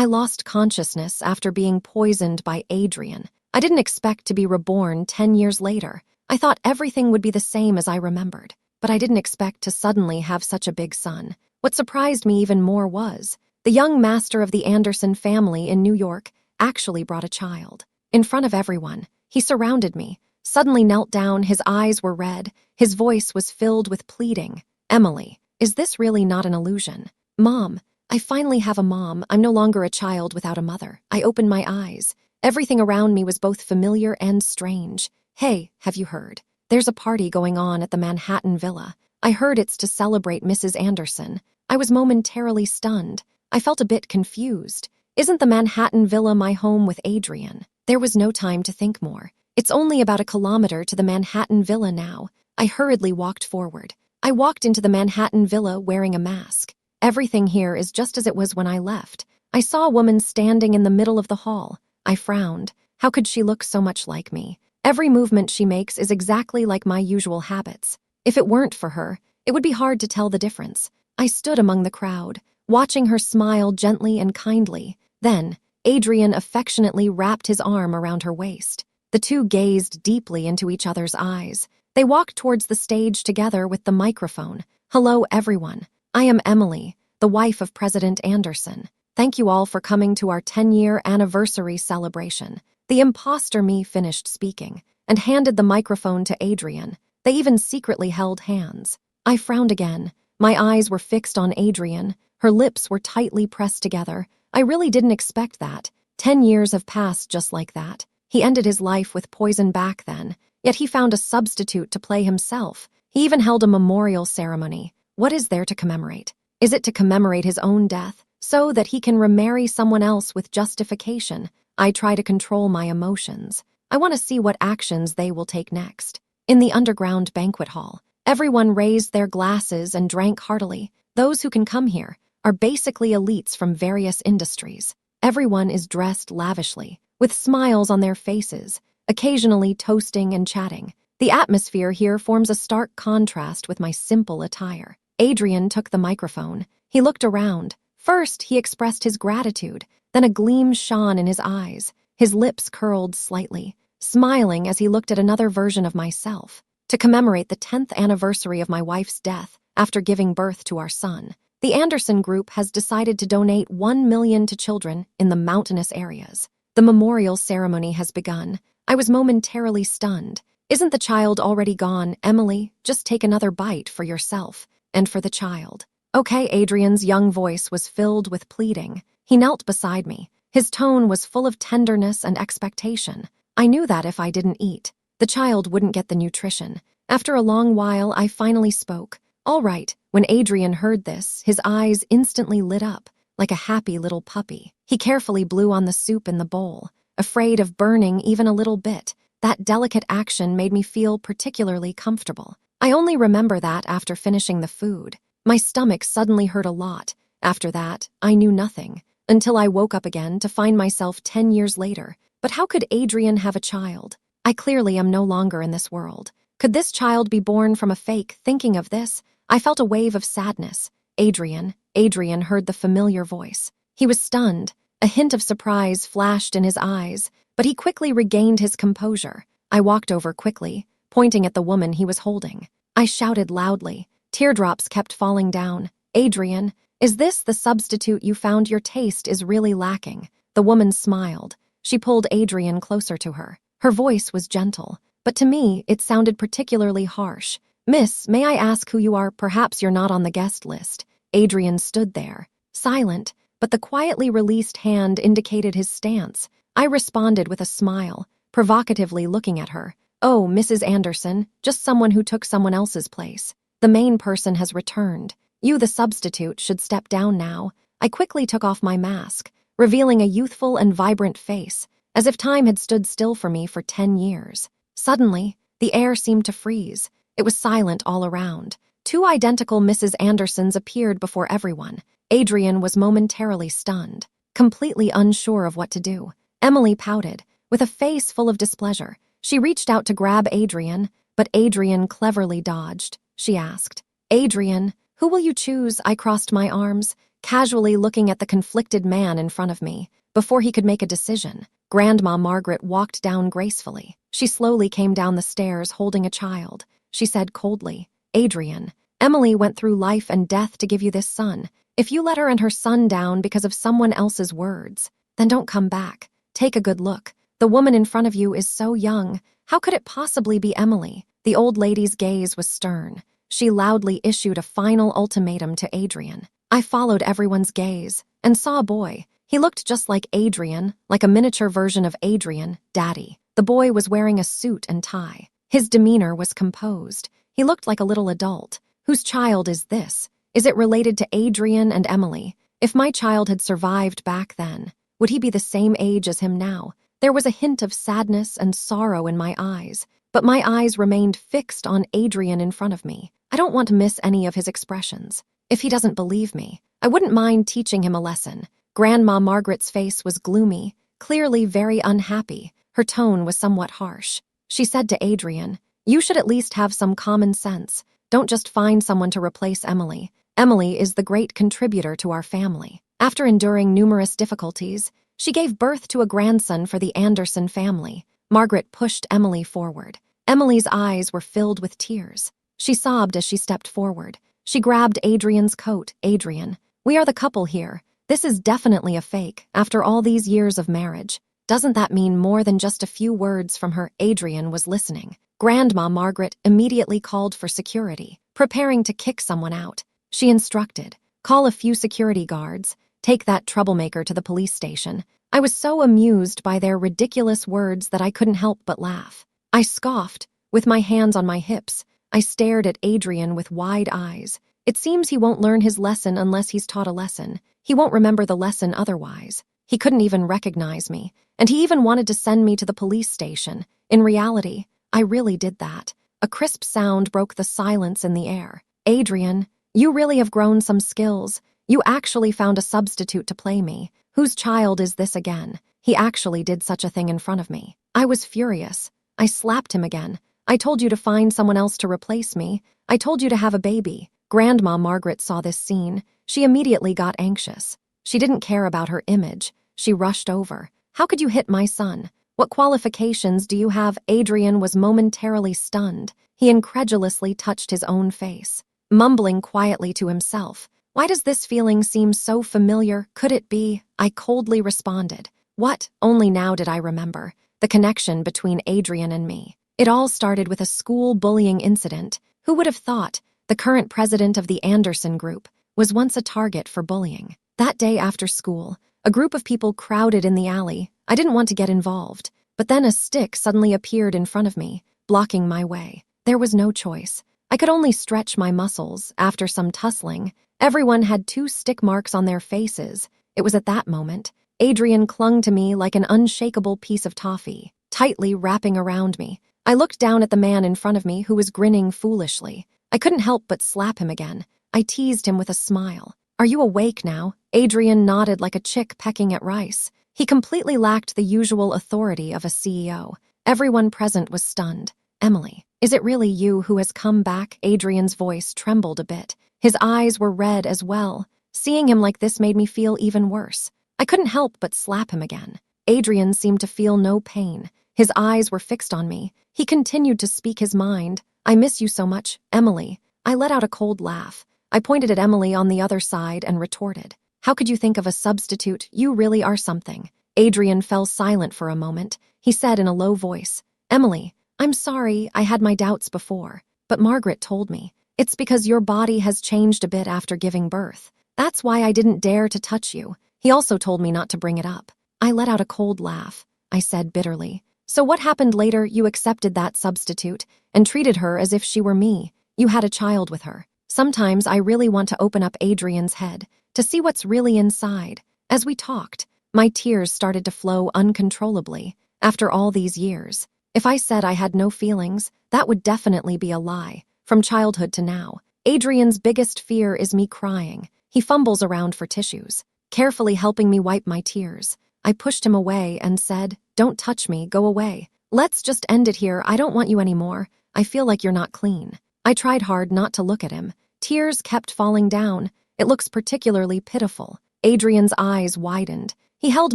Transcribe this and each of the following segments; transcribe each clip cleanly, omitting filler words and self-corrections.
lost consciousness after being poisoned by Adrian. I didn't expect to be reborn 10 years later. I thought everything would be the same as I remembered, but I didn't expect to suddenly have such a big son. What surprised me even more was the young master of the Anderson family in New York actually brought a child. In front of everyone, he surrounded me, suddenly knelt down, his eyes were red, his voice was filled with pleading. "Emily, is this really not an illusion? Mom, I finally have a mom. I'm no longer a child without a mother." I opened my eyes. Everything around me was both familiar and strange. "Hey, have you heard? There's a party going on at the Manhattan Villa. I heard it's to celebrate Mrs. Anderson." I was momentarily stunned. I felt a bit confused. Isn't the Manhattan Villa my home with Adrian? There was no time to think more. It's only about a kilometer to the Manhattan Villa now. I hurriedly walked forward. I walked into the Manhattan Villa wearing a mask. Everything here is just as it was when I left. I saw a woman standing in the middle of the hall. I frowned. How could she look so much like me? Every movement she makes is exactly like my usual habits. If it weren't for her, it would be hard to tell the difference. I stood among the crowd, watching her smile gently and kindly. Then, Adrian affectionately wrapped his arm around her waist. The two gazed deeply into each other's eyes. They walked towards the stage together with the microphone. "Hello, everyone. I am Emily, the wife of President Anderson. Thank you all for coming to our 10-year anniversary celebration." The imposter me finished speaking and handed the microphone to Adrian. They even secretly held hands. I frowned again. My eyes were fixed on Adrian. Her lips were tightly pressed together. I really didn't expect that. 10 years have passed just like that. He ended his life with poison back then, yet he found a substitute to play himself. He even held a memorial ceremony. What is there to commemorate? Is it to commemorate his own death, so that he can remarry someone else with justification? I try to control my emotions. I want to see what actions they will take next. In the underground banquet hall, everyone raised their glasses and drank heartily. Those who can come here are basically elites from various industries. Everyone is dressed lavishly, with smiles on their faces, occasionally toasting and chatting. The atmosphere here forms a stark contrast with my simple attire. Adrian took the microphone. He looked around. First, he expressed his gratitude, then a gleam shone in his eyes. His lips curled slightly, smiling as he looked at another version of myself. "To commemorate the 10th anniversary of my wife's death after giving birth to our son, the Anderson Group has decided to donate 1 million to children in the mountainous areas. The memorial ceremony has begun." I was momentarily stunned. "Isn't the child already gone, Emily? Just take another bite for yourself and for the child." "Okay." Adrian's young voice was filled with pleading. He knelt beside me. His tone was full of tenderness and expectation. I knew that if I didn't eat, the child wouldn't get the nutrition. After a long while, I finally spoke. "All right." When Adrian heard this, his eyes instantly lit up, like a happy little puppy. He carefully blew on the soup in the bowl, afraid of burning even a little bit. That delicate action made me feel particularly comfortable. I only remember that after finishing the food. My stomach suddenly hurt a lot. After that, I knew nothing, until I woke up again to find myself 10 years later. But how could Adrian have a child? I clearly am no longer in this world. Could this child be born from a fake? Thinking of this, I felt a wave of sadness. "Adrian." Adrian heard the familiar voice. He was stunned. A hint of surprise flashed in his eyes, but he quickly regained his composure. I walked over quickly, pointing at the woman he was holding. I shouted loudly. Teardrops kept falling down. "Adrian, is this the substitute you found? Your taste is really lacking." The woman smiled. She pulled Adrian closer to her. Her voice was gentle, but to me it sounded particularly harsh. "Miss, may I ask who you are? Perhaps you're not on the guest list." Adrian stood there, silent, but the quietly released hand indicated his stance. I responded with a smile, provocatively looking at her. "Oh, Mrs. Anderson, just someone who took someone else's place. The main person has returned. You, the substitute, should step down now." I quickly took off my mask, revealing a youthful and vibrant face, as if time had stood still for me for 10 years. Suddenly, the air seemed to freeze. It was silent all around. Two identical Mrs. Andersons appeared before everyone. Adrian was momentarily stunned, completely unsure of what to do. Emily pouted, with a face full of displeasure. She reached out to grab Adrian, but Adrian cleverly dodged. She asked, "Adrian, who will you choose?" I crossed my arms. casually looking at the conflicted man in front of me. Before he could make a decision, Grandma Margaret walked down gracefully. She slowly came down the stairs holding a child. She said coldly, "Adrian, Emily went through life and death to give you this son. If you let her and her son down because of someone else's words, then don't come back. Take a good look. The woman in front of you is so young. How could it possibly be Emily?" The old lady's gaze was stern. She loudly issued a final ultimatum to Adrian. I followed everyone's gaze and saw a boy. He looked just like Adrian, like a miniature version of Adrian, Daddy. The boy was wearing a suit and tie. His demeanor was composed. He looked like a little adult. Whose child is this? Is it related to Adrian and Emily? If my child had survived back then, would he be the same age as him now? There was a hint of sadness and sorrow in my eyes, but my eyes remained fixed on Adrian in front of me. I don't want to miss any of his expressions. If he doesn't believe me, I wouldn't mind teaching him a lesson. Grandma Margaret's face was gloomy, clearly very unhappy. Her tone was somewhat harsh. She said to Adrian, "You should at least have some common sense. Don't just find someone to replace Emily. Emily is the great contributor to our family." After enduring numerous difficulties, she gave birth to a grandson for the Anderson family. Margaret pushed Emily forward. Emily's eyes were filled with tears. She sobbed as she stepped forward. She grabbed Adrian's coat. "Adrian, we are the couple here. This is definitely a fake, after all these years of marriage. Doesn't that mean more than just a few words from her?" Adrian was listening. Grandma Margaret immediately called for security, preparing to kick someone out. She instructed, "Call a few security guards. Take that troublemaker to the police station." I was so amused by their ridiculous words that I couldn't help but laugh. I scoffed, with my hands on my hips. I stared at Adrian with wide eyes. It seems he won't learn his lesson unless he's taught a lesson. He won't remember the lesson otherwise. He couldn't even recognize me, and he even wanted to send me to the police station. In reality, I really did that. A crisp sound broke the silence in the air. "Adrian, you really have grown some skills. You actually found a substitute to play me. Whose child is this again?" He actually did such a thing in front of me. I was furious. I slapped him again. "I told you to find someone else to replace me. I told you to have a baby." Grandma Margaret saw this scene. She immediately got anxious. She didn't care about her image. She rushed over. "How could you hit my son? What qualifications do you have?" Adrian was momentarily stunned. He incredulously touched his own face, mumbling quietly to himself. "Why does this feeling seem so familiar? Could it be?" I coldly responded. What? Only now did I remember the connection between Adrian and me. It all started with a school bullying incident. Who would have thought? The current president of the Anderson Group was once a target for bullying. That day after school, a group of people crowded in the alley. I didn't want to get involved, but then a stick suddenly appeared in front of me, blocking my way. There was no choice. I could only stretch my muscles. After some tussling, everyone had 2 stick marks on their faces. It was at that moment Adrian clung to me like an unshakable piece of toffee, tightly wrapping around me. I looked down at the man in front of me who was grinning foolishly. I couldn't help but slap him again. I teased him with a smile. "Are you awake now?" Adrian nodded like a chick pecking at rice. He completely lacked the usual authority of a CEO. Everyone present was stunned. "Emily, is it really you who has come back?" Adrian's voice trembled a bit. His eyes were red as well. Seeing him like this made me feel even worse. I couldn't help but slap him again. Adrian seemed to feel no pain. His eyes were fixed on me. He continued to speak his mind. "I miss you so much, Emily." I let out a cold laugh. I pointed at Emily on the other side and retorted, "How could you think of a substitute? You really are something." Adrian fell silent for a moment. He said in a low voice, "Emily, I'm sorry, I had my doubts before, but Margaret told me. It's because your body has changed a bit after giving birth. That's why I didn't dare to touch you. He also told me not to bring it up." I let out a cold laugh. I said bitterly, "So what happened later? You accepted that substitute and treated her as if she were me. You had a child with her." Sometimes I really want to open up Adrian's head to see what's really inside. As we talked, my tears started to flow uncontrollably. After all these years, if I said I had no feelings, that would definitely be a lie. From childhood to now, Adrian's biggest fear is me crying. He fumbles around for tissues, carefully helping me wipe my tears. I pushed him away and said, "Don't touch me, go away. Let's just end it here. I don't want you anymore. I feel like you're not clean." I tried hard not to look at him. Tears kept falling down. It looks particularly pitiful." Adrian's eyes widened. He held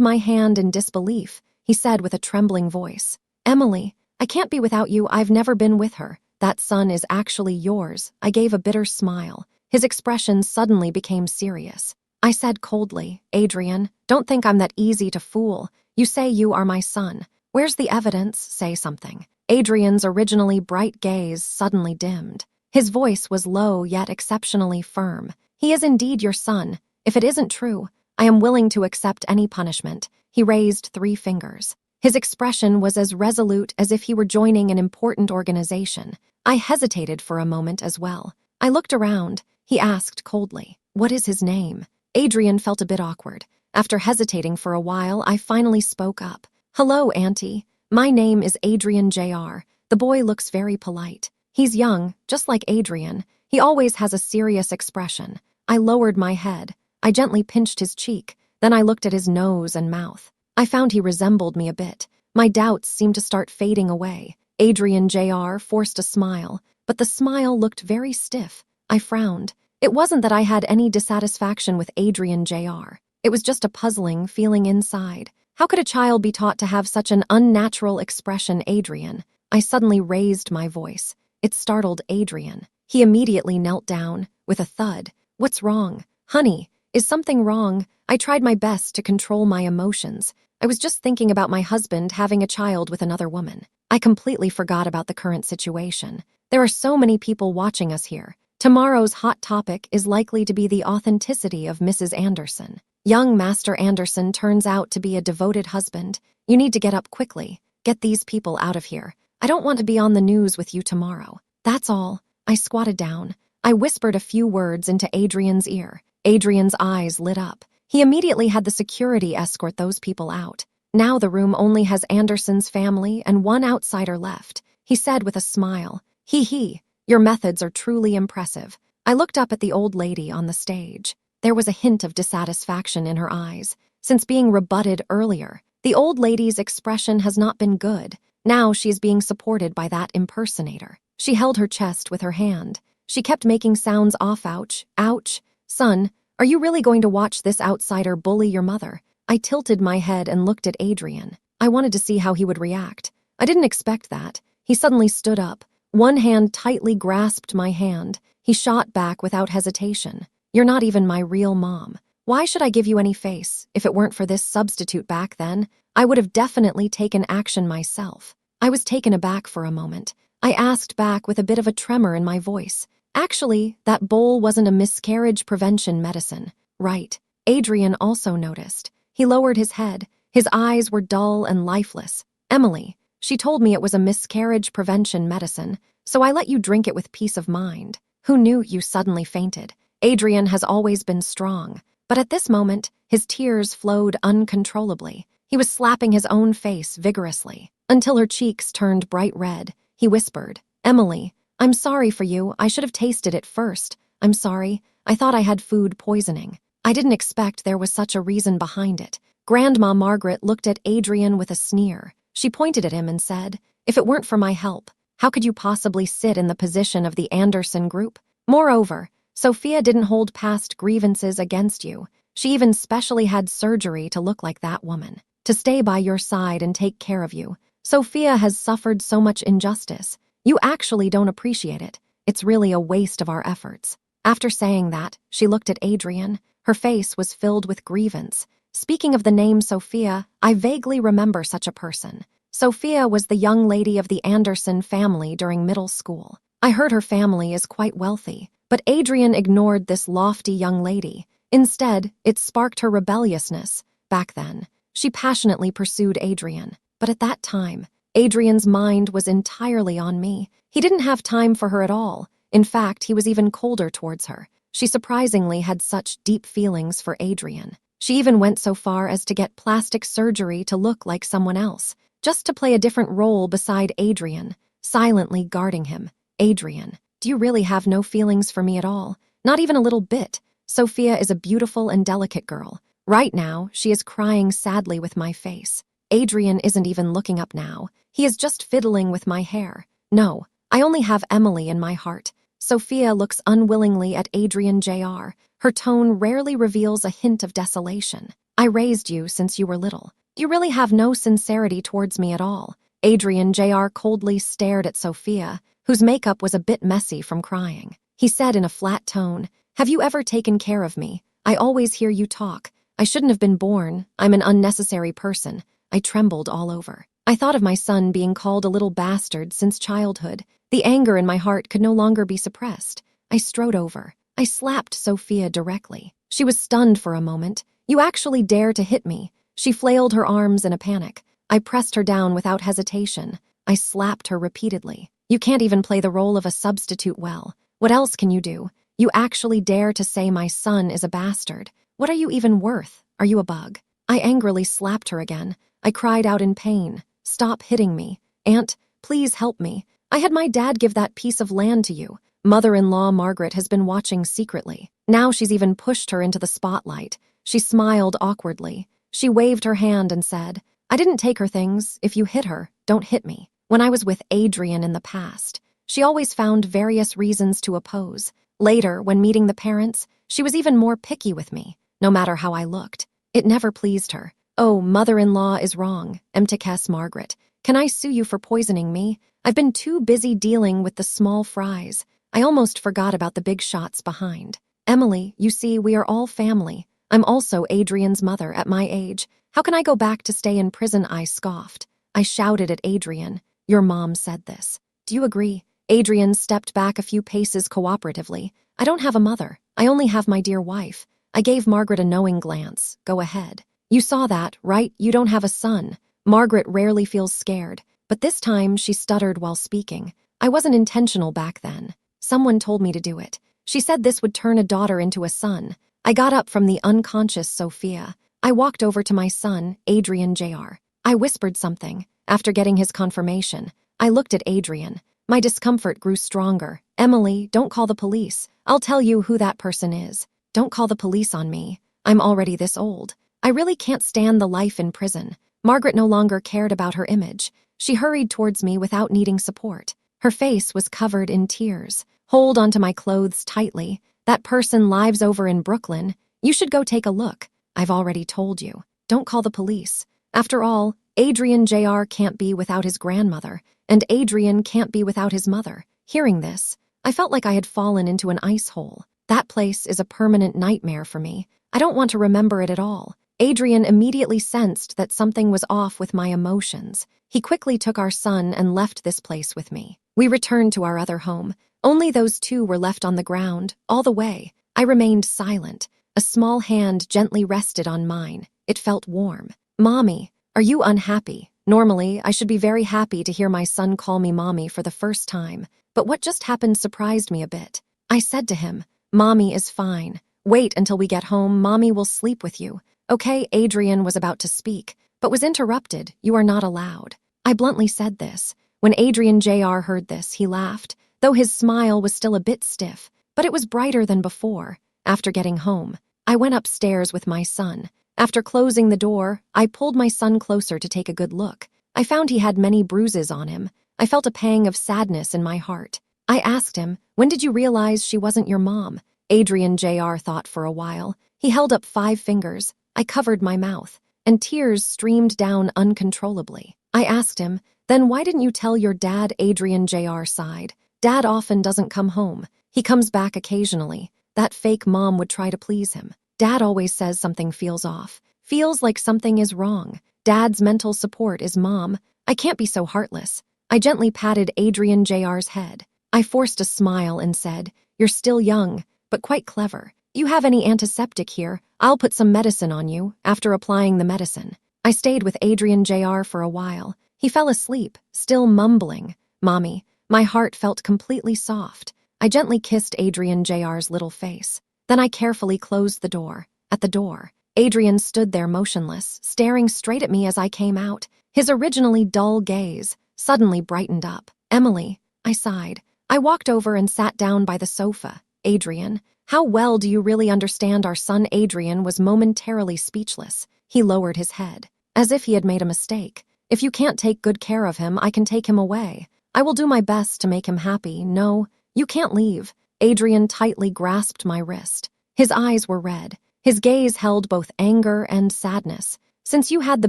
my hand in disbelief. He said with a trembling voice, "Emily, I can't be without you. I've never been with her. That son is actually yours." I gave a bitter smile. His expression suddenly became serious. I said coldly, "Adrian, don't think I'm that easy to fool. You say you are my son. Where's the evidence? Say something." Adrian's originally bright gaze suddenly dimmed. His voice was low yet exceptionally firm. "He is indeed your son. If it isn't true, I am willing to accept any punishment." He raised 3 fingers. His expression was as resolute as if he were joining an important organization. I hesitated for a moment as well. I looked around. He asked coldly, "What is his name?" Adrian felt a bit awkward. After hesitating for a while, I finally spoke up. "Hello, Auntie. My name is Adrian Jr." The boy looks very polite. He's young, just like Adrian. He always has a serious expression. I lowered my head. I gently pinched his cheek. Then I looked at his nose and mouth. I found he resembled me a bit. My doubts seemed to start fading away. Adrian Jr. forced a smile, but the smile looked very stiff. I frowned. It wasn't that I had any dissatisfaction with Adrian Jr. It was just a puzzling feeling inside. How could a child be taught to have such an unnatural expression, Adrian? I suddenly raised my voice. It startled Adrian. He immediately knelt down, with a thud. "What's wrong? Honey, is something wrong?" I tried my best to control my emotions. I was just thinking about my husband having a child with another woman. I completely forgot about the current situation. There are so many people watching us here. Tomorrow's hot topic is likely to be the authenticity of Mrs. Anderson. Young Master Anderson turns out to be a devoted husband. You need to get up quickly. Get these people out of here. I don't want to be on the news with you tomorrow. That's all." I squatted down. I whispered a few words into Adrian's ear. Adrian's eyes lit up. He immediately had the security escort those people out. Now the room only has Anderson's family and 1 outsider left. He said with a smile, Hee, your methods are truly impressive." I looked up at the old lady on the stage. There was a hint of dissatisfaction in her eyes. Since being rebutted earlier, the old lady's expression has not been good. Now she is being supported by that impersonator. She held her chest with her hand. She kept making sounds off. "Ouch, ouch. Son, are you really going to watch this outsider bully your mother?" I tilted my head and looked at Adrian. I wanted to see how he would react. I didn't expect that. He suddenly stood up. One hand tightly grasped my hand. He shot back without hesitation. "You're not even my real mom. Why should I give you any face? If it weren't for this substitute back then, I would have definitely taken action myself." I was taken aback for a moment. I asked back with a bit of a tremor in my voice, "Actually, that bowl wasn't a miscarriage prevention medicine, right?" Adrian also noticed. He lowered his head. His eyes were dull and lifeless. "Emily, she told me it was a miscarriage prevention medicine, so I let you drink it with peace of mind." "Who knew you suddenly fainted?" Adrian has always been strong, but at this moment, his tears flowed uncontrollably. He was slapping his own face vigorously, until her cheeks turned bright red. He whispered, "Emily, I'm sorry for you. I should have tasted it first. I'm sorry. I thought I had food poisoning." I didn't expect there was such a reason behind it. Grandma Margaret looked at Adrian with a sneer. She pointed at him and said, "If it weren't for my help, how could you possibly sit in the position of the Anderson group? Moreover, Sophia didn't hold past grievances against you. She even specially had surgery to look like that woman, to stay by your side and take care of you. Sophia has suffered so much injustice. You actually don't appreciate it. It's really a waste of our efforts." After saying that, she looked at Adrian. Her face was filled with grievance. Speaking of the name Sophia, I vaguely remember such a person. Sophia was the young lady of the Anderson family during middle school. I heard her family is quite wealthy, but Adrian ignored this lofty young lady. Instead, it sparked her rebelliousness. Back then, she passionately pursued Adrian, but at that time, Adrian's mind was entirely on me. He didn't have time for her at all. In fact, he was even colder towards her. She surprisingly had such deep feelings for Adrian. She even went so far as to get plastic surgery to look like someone else, just to play a different role beside Adrian, silently guarding him. "Adrian, do you really have no feelings for me at all? Not even a little bit. Sophia is a beautiful and delicate girl. Right now, she is crying sadly with my face. Adrian isn't even looking up now. He is just fiddling with my hair. No, I only have Emily in my heart. Sophia looks unwillingly at Adrian Jr. Her tone rarely reveals a hint of desolation. I raised you since you were little. You really have no sincerity towards me at all. Adrian Jr. coldly stared at Sophia, whose makeup was a bit messy from crying. He said in a flat tone, "Have you ever taken care of me? I always hear you talk. I shouldn't have been born. I'm an unnecessary person." I trembled all over. I thought of my son being called a little bastard since childhood. The anger in my heart could no longer be suppressed. I strode over. I slapped Sophia directly. She was stunned for a moment. "You actually dare to hit me?" She flailed her arms in a panic. I pressed her down without hesitation. I slapped her repeatedly. "You can't even play the role of a substitute well. What else can you do? You actually dare to say my son is a bastard. What are you even worth? Are you a bug?" I angrily slapped her again. I cried out in pain. "Stop hitting me. Aunt, please help me. I had my dad give that piece of land to you. Mother-in-law Margaret has been watching secretly. Now she's even pushed her into the spotlight." She smiled awkwardly. She waved her hand and said, "I didn't take her things. If you hit her, don't hit me." When I was with Adrian in the past, she always found various reasons to oppose. Later, when meeting the parents, she was even more picky with me, no matter how I looked. It never pleased her. "Oh, mother-in-law is wrong. Emtikes Margaret. Can I sue you for poisoning me? I've been too busy dealing with the small fries. I almost forgot about the big shots behind. Emily, you see, we are all family. I'm also Adrian's mother at my age. How can I go back to stay in prison?" I scoffed. I shouted at Adrian, "Your mom said this. Do you agree?" Adrian stepped back a few paces cooperatively. "I don't have a mother. I only have my dear wife." I gave Margaret a knowing glance. "Go ahead. You saw that, right? You don't have a son." Margaret rarely feels scared, but this time she stuttered while speaking. "I wasn't intentional back then. Someone told me to do it. She said this would turn a daughter into a son." I got up from the unconscious Sophia. I walked over to my son, Adrian Jr. I whispered something. After getting his confirmation, I looked at Adrian. My discomfort grew stronger. "Emily, don't call the police. I'll tell you who that person is. Don't call the police on me. I'm already this old. I really can't stand the life in prison." Margaret no longer cared about her image. She hurried towards me without needing support. Her face was covered in tears. "Hold onto my clothes tightly. That person lives over in Brooklyn. You should go take a look. I've already told you. Don't call the police. After all, Adrian Jr. can't be without his grandmother, and Adrian can't be without his mother." Hearing this, I felt like I had fallen into an ice hole. That place is a permanent nightmare for me. I don't want to remember it at all. Adrian immediately sensed that something was off with my emotions. He quickly took our son and left this place with me. We returned to our other home. Only those two were left on the ground, all the way. I remained silent. A small hand gently rested on mine. It felt warm. "Mommy, are you unhappy?" Normally, I should be very happy to hear my son call me mommy for the first time, but what just happened surprised me a bit. I said to him, "Mommy is fine. Wait until we get home. Mommy will sleep with you." "Okay," Adrian was about to speak, but was interrupted. "You are not allowed." I bluntly said this. When Adrian Jr. heard this, he laughed, though his smile was still a bit stiff, but it was brighter than before. After getting home, I went upstairs with my son. After closing the door, I pulled my son closer to take a good look. I found he had many bruises on him. I felt a pang of sadness in my heart. I asked him, "When did you realize she wasn't your mom?" Adrian Jr. thought for a while. He held up 5 fingers. I covered my mouth, and tears streamed down uncontrollably. I asked him, "Then why didn't you tell your dad?" Adrian Jr. sighed. "Dad often doesn't come home. He comes back occasionally. That fake mom would try to please him. Dad always says something feels off. Feels like something is wrong. Dad's mental support is mom. I can't be so heartless." I gently patted Adrian Jr.'s head. I forced a smile and said, "You're still young, but quite clever. You have any antiseptic here? I'll put some medicine on you." After applying the medicine, I stayed with Adrian Jr. for a while. He fell asleep, still mumbling, "Mommy." My heart felt completely soft. I gently kissed Adrian Jr.'s little face. Then I carefully closed the door. At the door, Adrian stood there motionless, staring straight at me as I came out. His originally dull gaze suddenly brightened up. "Emily," I sighed. I walked over and sat down by the sofa. "Adrian, how well do you really understand our son?" Adrian was momentarily speechless. He lowered his head, as if he had made a mistake. "If you can't take good care of him, I can take him away. I will do my best to make him happy." "No, You can't leave. Adrian tightly grasped my wrist. His eyes were red. His gaze held both anger and sadness. Since you had the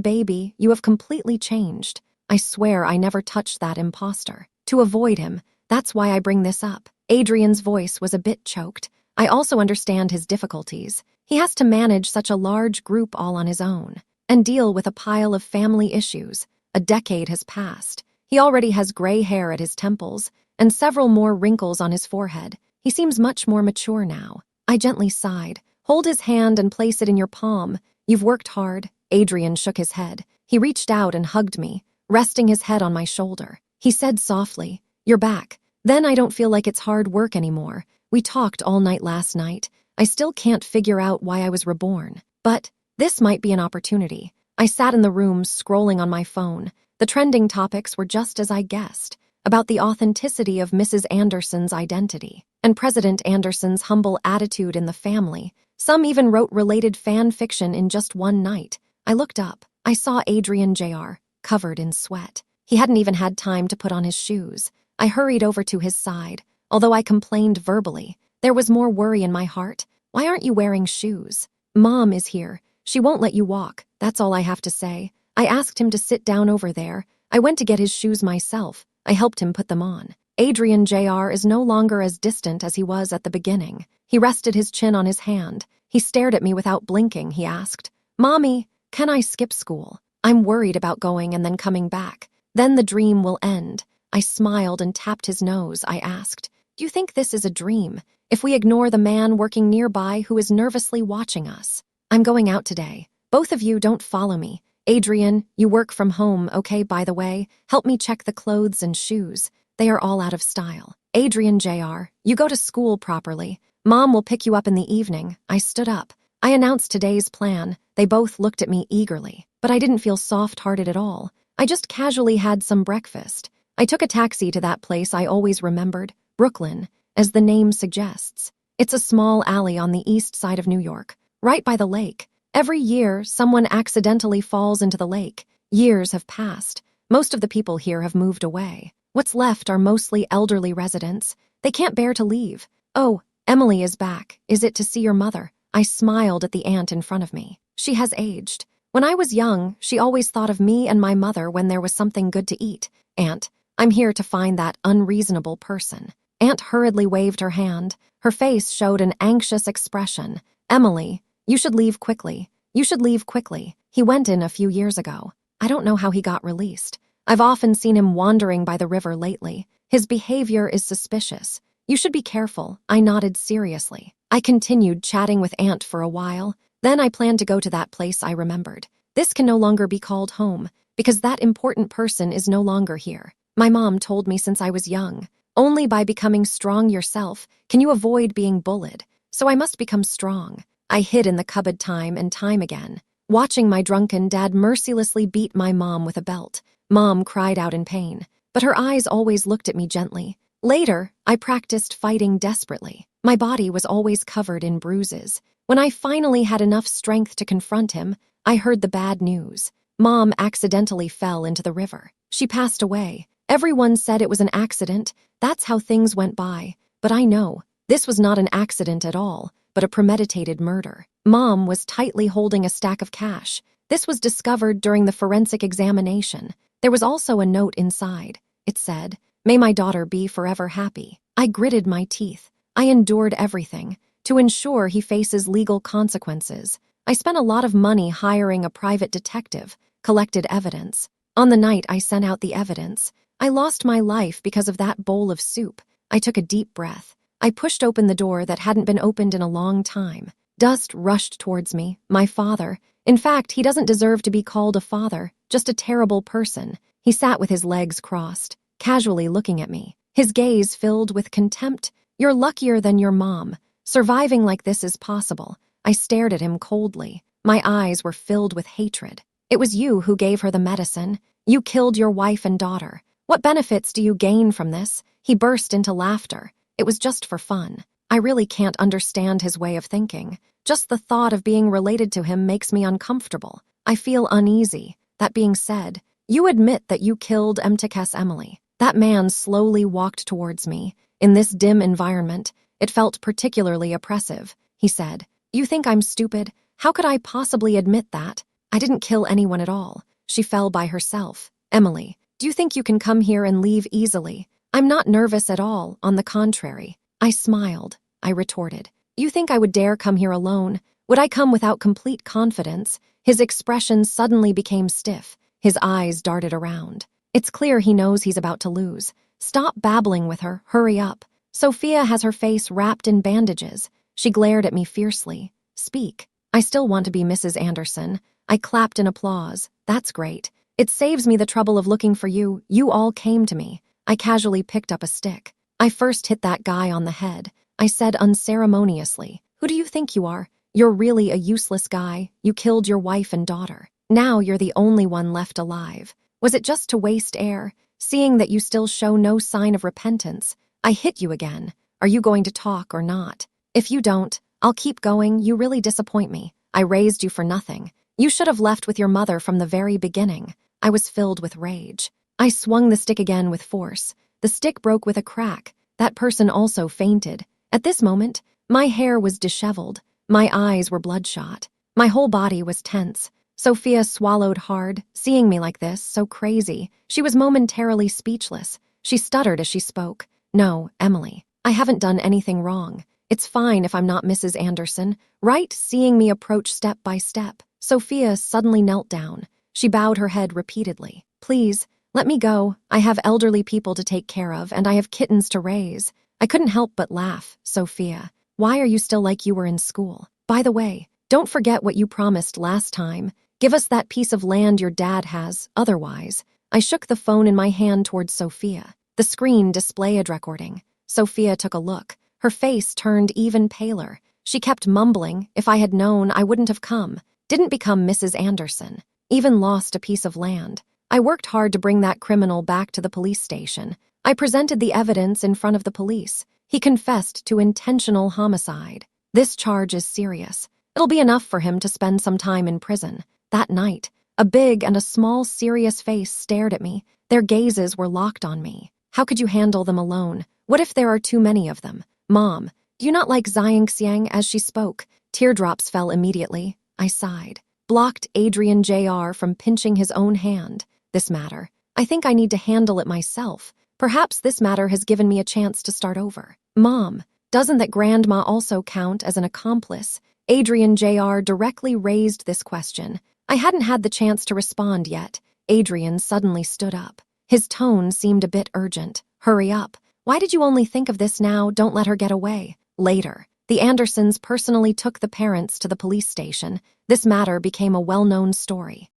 baby, you have completely changed. I swear I never touched that imposter. To avoid him, that's why I bring this up. Adrian's voice was a bit choked. I also understand his difficulties. He has to manage such a large group all on his own and deal with a pile of family issues. A decade has passed. He already has gray hair at his temples and several more wrinkles on his forehead. He seems much more mature now. I gently sighed. Hold his hand and place it in your palm. You've worked hard. Adrian shook his head. He reached out and hugged me, resting his head on my shoulder. He said softly, "You're back. Then I don't feel like it's hard work anymore. We talked all night last night. I still can't figure out why I was reborn. But this might be an opportunity." I sat in the room scrolling on my phone. The trending topics were just as I guessed, about the authenticity of Mrs. Anderson's identity and President Anderson's humble attitude in the family. Some even wrote related fan fiction in just one night. I looked up. I saw Adrian Jr., covered in sweat. He hadn't even had time to put on his shoes. I hurried over to his side. Although I complained verbally, there was more worry in my heart. "Why aren't you wearing shoes?" "Mom is here. She won't let you walk. That's all I have to say." I asked him to sit down over there. I went to get his shoes myself. I helped him put them on. Adrian Jr. is no longer as distant as he was at the beginning. He rested his chin on his hand. He stared at me without blinking. He asked, "Mommy, can I skip school? I'm worried about going and then coming back. Then the dream will end." I smiled and tapped his nose. I asked, "Do you think this is a dream? If we ignore the man working nearby who is nervously watching us?" "I'm going out today. Both of you don't follow me. Adrian, you work from home, okay, by the way? Help me check the clothes and shoes. They are all out of style. Adrian Jr., you go to school properly. Mom will pick you up in the evening." I stood up. I announced today's plan. They both looked at me eagerly, but I didn't feel soft-hearted at all. I just casually had some breakfast. I took a taxi to that place I always remembered, Brooklyn, as the name suggests. It's a small alley on the east side of New York, right by the lake. Every year, someone accidentally falls into the lake. Years have passed. Most of the people here have moved away. What's left are mostly elderly residents. They can't bear to leave. "Oh, Emily is back. Is it to see your mother?" I smiled at the aunt in front of me. She has aged. When I was young, she always thought of me and my mother when there was something good to eat. "Aunt, I'm here to find that unreasonable person." Aunt hurriedly waved her hand. Her face showed an anxious expression. "Emily, you should leave quickly. You should leave quickly. He went in a few years ago. I don't know how he got released. I've often seen him wandering by the river lately. His behavior is suspicious. You should be careful." I nodded seriously. I continued chatting with Aunt for a while. Then I planned to go to that place I remembered. This can no longer be called home, because that important person is no longer here. My mom told me since I was young, only by becoming strong yourself can you avoid being bullied. So I must become strong. I hid in the cupboard time and time again, watching my drunken dad mercilessly beat my mom with a belt. Mom cried out in pain, but her eyes always looked at me gently. Later, I practiced fighting desperately. My body was always covered in bruises. When I finally had enough strength to confront him, I heard the bad news. Mom accidentally fell into the river. She passed away. Everyone said it was an accident. That's how things went by. But I know, this was not an accident at all, but a premeditated murder. Mom was tightly holding a stack of cash. This was discovered during the forensic examination. There was also a note inside. It said, "May my daughter be forever happy." I gritted my teeth. I endured everything to ensure he faces legal consequences. I spent a lot of money hiring a private detective, collected evidence. On the night I sent out the evidence, I lost my life because of that bowl of soup. I took a deep breath. I pushed open the door that hadn't been opened in a long time. Dust rushed towards me. My father. In fact, he doesn't deserve to be called a father, just a terrible person. He sat with his legs crossed, casually looking at me. His gaze filled with contempt. "You're luckier than your mom. Surviving like this is possible." I stared at him coldly. My eyes were filled with hatred. "It was you who gave her the medicine. You killed your wife and daughter. What benefits do you gain from this?" He burst into laughter. "It was just for fun." I really can't understand his way of thinking. Just the thought of being related to him makes me uncomfortable. I feel uneasy. That being said, you admit that you killed Emily. That man slowly walked towards me. In this dim environment, it felt particularly oppressive. He said, "You think I'm stupid? How could I possibly admit that? I didn't kill anyone at all. She fell by herself. Emily, do you think you can come here and leave easily? I'm not nervous at all, on the contrary." I smiled. I retorted, "You think I would dare come here alone? Would I come without complete confidence?" His expression suddenly became stiff. His eyes darted around. It's clear he knows he's about to lose. "Stop babbling with her. Hurry up. Sophia has her face wrapped in bandages." She glared at me fiercely. "Speak." "I still want to be Mrs. Anderson." I clapped in applause. "That's great. It saves me the trouble of looking for you. You all came to me." I casually picked up a stick. "I first hit that guy on the head." I said unceremoniously. "Who do you think you are? You're really a useless guy. You killed your wife and daughter. Now you're the only one left alive. Was it just to waste air? Seeing that you still show no sign of repentance, I hit you again. Are you going to talk or not? If you don't, I'll keep going. You really disappoint me. I raised you for nothing. You should have left with your mother from the very beginning." I was filled with rage. I swung the stick again with force. The stick broke with a crack. That person also fainted. At this moment, my hair was disheveled. My eyes were bloodshot. My whole body was tense. Sophia swallowed hard, seeing me like this, so crazy. She was momentarily speechless. She stuttered as she spoke. "No, Emily, I haven't done anything wrong. It's fine if I'm not Mrs. Anderson, right?" Seeing me approach step by step, Sophia suddenly knelt down. She bowed her head repeatedly. "Please, let me go. I have elderly people to take care of, and I have kittens to raise." I couldn't help but laugh. "Sophia, why are you still like you were in school? By the way, don't forget what you promised last time. Give us that piece of land your dad has, otherwise." I shook the phone in my hand towards Sophia. The screen displayed recording. Sophia took a look. Her face turned even paler. She kept mumbling, "If I had known, I wouldn't have come. Didn't become Mrs. Anderson. Even lost a piece of land." I worked hard to bring that criminal back to the police station. I presented the evidence in front of the police. He confessed to intentional homicide. This charge is serious. It'll be enough for him to spend some time in prison. That night, a big and a small serious face stared at me. Their gazes were locked on me. "How could you handle them alone? What if there are too many of them? Mom, do you not like Xiangxiang?" As she spoke, teardrops fell immediately. I sighed. Blocked Adrian Jr. from pinching his own hand. This matter. I think I need to handle it myself. Perhaps this matter has given me a chance to start over. "Mom, doesn't that grandma also count as an accomplice?" Adrian Jr. directly raised this question. I hadn't had the chance to respond yet. Adrian suddenly stood up. His tone seemed a bit urgent. "Hurry up. Why did you only think of this now? Don't let her get away." Later, the Andersons personally took the parents to the police station. This matter became a well-known story.